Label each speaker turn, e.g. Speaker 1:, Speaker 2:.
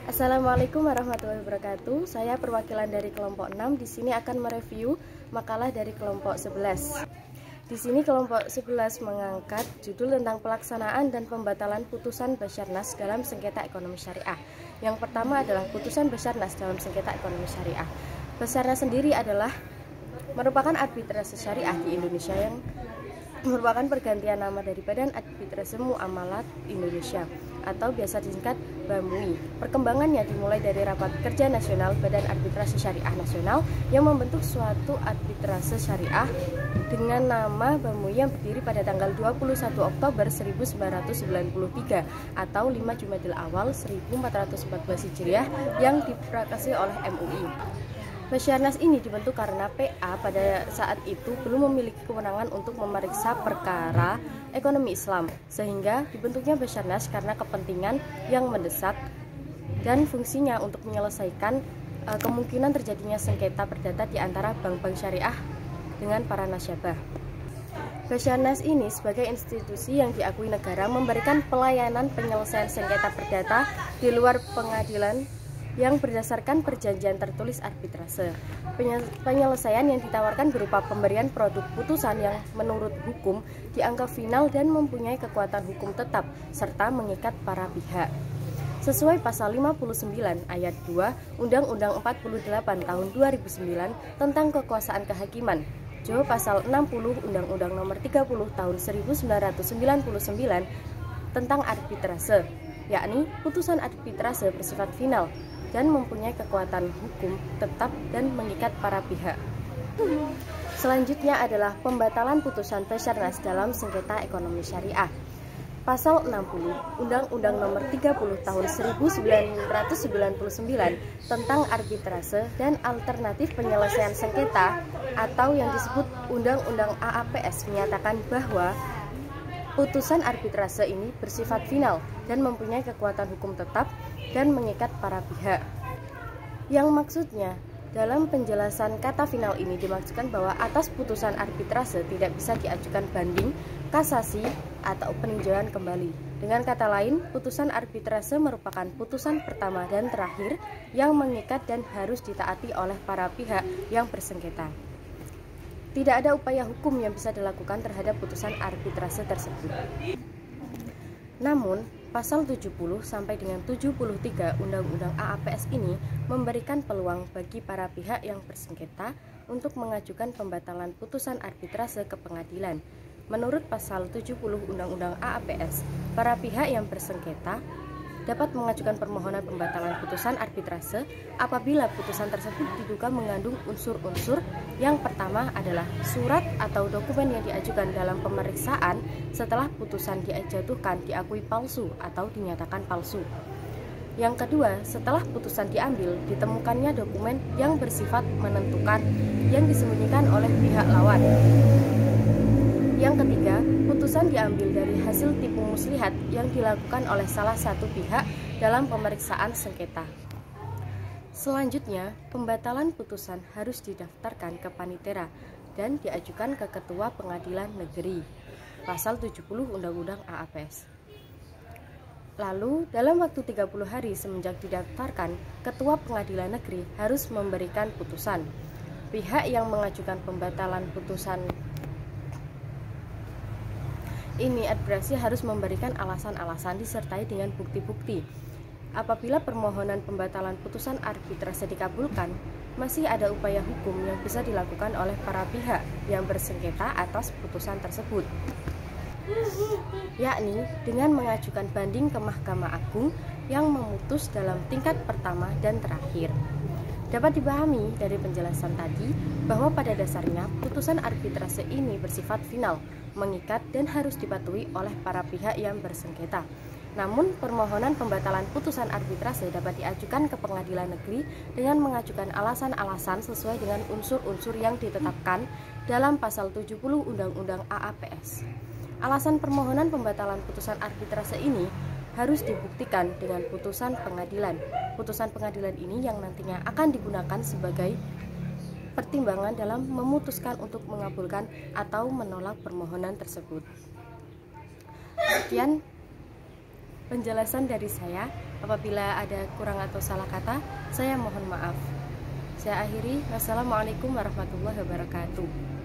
Speaker 1: Assalamualaikum warahmatullahi wabarakatuh. Saya perwakilan dari kelompok 6 di sini akan mereview makalah dari kelompok 11. Di sini kelompok 11 mengangkat judul tentang pelaksanaan dan pembatalan putusan Basarnas dalam sengketa ekonomi syariah. Yang pertama adalah putusan Basarnas dalam sengketa ekonomi syariah. Basarnas sendiri adalah merupakan arbitrase syariah di Indonesia yang merupakan pergantian nama dari Badan Arbitrase Muamalat Indonesia atau biasa disingkat BAMUI. Perkembangannya dimulai dari Rapat Kerja Nasional Badan Arbitrase Syariah Nasional yang membentuk suatu arbitrase syariah dengan nama BAMUI yang berdiri pada tanggal 21 Oktober 1993 atau 5 Jumadil Awal 1414 Hijriah yang diprakarsai oleh MUI. Basarnas ini dibentuk karena PA pada saat itu belum memiliki kewenangan untuk memeriksa perkara ekonomi Islam, sehingga dibentuknya Basarnas karena kepentingan yang mendesak dan fungsinya untuk menyelesaikan kemungkinan terjadinya sengketa perdata di antara bank-bank syariah dengan para nasabah. Basarnas ini sebagai institusi yang diakui negara memberikan pelayanan penyelesaian sengketa perdata di luar pengadilan yang berdasarkan perjanjian tertulis arbitrase. Penyelesaian yang ditawarkan berupa pemberian produk putusan yang menurut hukum dianggap final dan mempunyai kekuatan hukum tetap serta mengikat para pihak. Sesuai pasal 59 ayat 2 Undang-Undang 48 tahun 2009 tentang kekuasaan kehakiman, Jo pasal 60 Undang-Undang Nomor 30 tahun 1999 tentang arbitrase, yakni putusan arbitrase bersifat final dan mempunyai kekuatan hukum tetap dan mengikat para pihak. Selanjutnya adalah pembatalan putusan Basarnas dalam sengketa ekonomi syariah. Pasal 60 Undang-Undang Nomor 30 tahun 1999 tentang arbitrase dan alternatif penyelesaian sengketa atau yang disebut Undang-Undang AAPS menyatakan bahwa putusan arbitrase ini bersifat final dan mempunyai kekuatan hukum tetap dan mengikat para pihak. Yang maksudnya, dalam penjelasan kata final ini dimaksudkan bahwa atas putusan arbitrase tidak bisa diajukan banding, kasasi, atau peninjauan kembali. Dengan kata lain, putusan arbitrase merupakan putusan pertama dan terakhir yang mengikat dan harus ditaati oleh para pihak yang bersengketa. Tidak ada upaya hukum yang bisa dilakukan terhadap putusan arbitrase tersebut. Namun, pasal 70 sampai dengan 73 Undang-Undang AAPS ini memberikan peluang bagi para pihak yang bersengketa untuk mengajukan pembatalan putusan arbitrase ke pengadilan. Menurut pasal 70 Undang-Undang AAPS, para pihak yang bersengketa dapat mengajukan permohonan pembatalan putusan arbitrase apabila putusan tersebut diduga mengandung unsur-unsur. Yang pertama adalah surat atau dokumen yang diajukan dalam pemeriksaan setelah putusan dijatuhkan diakui palsu atau dinyatakan palsu. Yang kedua, setelah putusan diambil, ditemukannya dokumen yang bersifat menentukan yang disembunyikan oleh pihak lawan. Yang ketiga, putusan diambil dari hasil tipu muslihat yang dilakukan oleh salah satu pihak dalam pemeriksaan sengketa. Selanjutnya, pembatalan putusan harus didaftarkan ke panitera dan diajukan ke Ketua Pengadilan Negeri. Pasal 70 Undang-Undang AAPS. Lalu, dalam waktu 30 hari semenjak didaftarkan, Ketua Pengadilan Negeri harus memberikan putusan. Pihak yang mengajukan pembatalan putusan ini arbitrasi harus memberikan alasan-alasan disertai dengan bukti-bukti. Apabila permohonan pembatalan putusan arbitrase dikabulkan, masih ada upaya hukum yang bisa dilakukan oleh para pihak yang bersengketa atas putusan tersebut, yakni dengan mengajukan banding ke Mahkamah Agung yang memutus dalam tingkat pertama dan terakhir. Dapat dipahami dari penjelasan tadi bahwa pada dasarnya putusan arbitrase ini bersifat final, mengikat dan harus dipatuhi oleh para pihak yang bersengketa. Namun, permohonan pembatalan putusan arbitrase dapat diajukan ke pengadilan negeri dengan mengajukan alasan-alasan sesuai dengan unsur-unsur yang ditetapkan dalam pasal 70 Undang-Undang AAPS. Alasan permohonan pembatalan putusan arbitrase ini harus dibuktikan dengan putusan pengadilan. Putusan pengadilan ini yang nantinya akan digunakan sebagai pertimbangan dalam memutuskan untuk mengabulkan atau menolak permohonan tersebut. Sekian penjelasan dari saya. Apabila ada kurang atau salah kata, saya mohon maaf. Saya akhiri. Wassalamualaikum warahmatullahi wabarakatuh.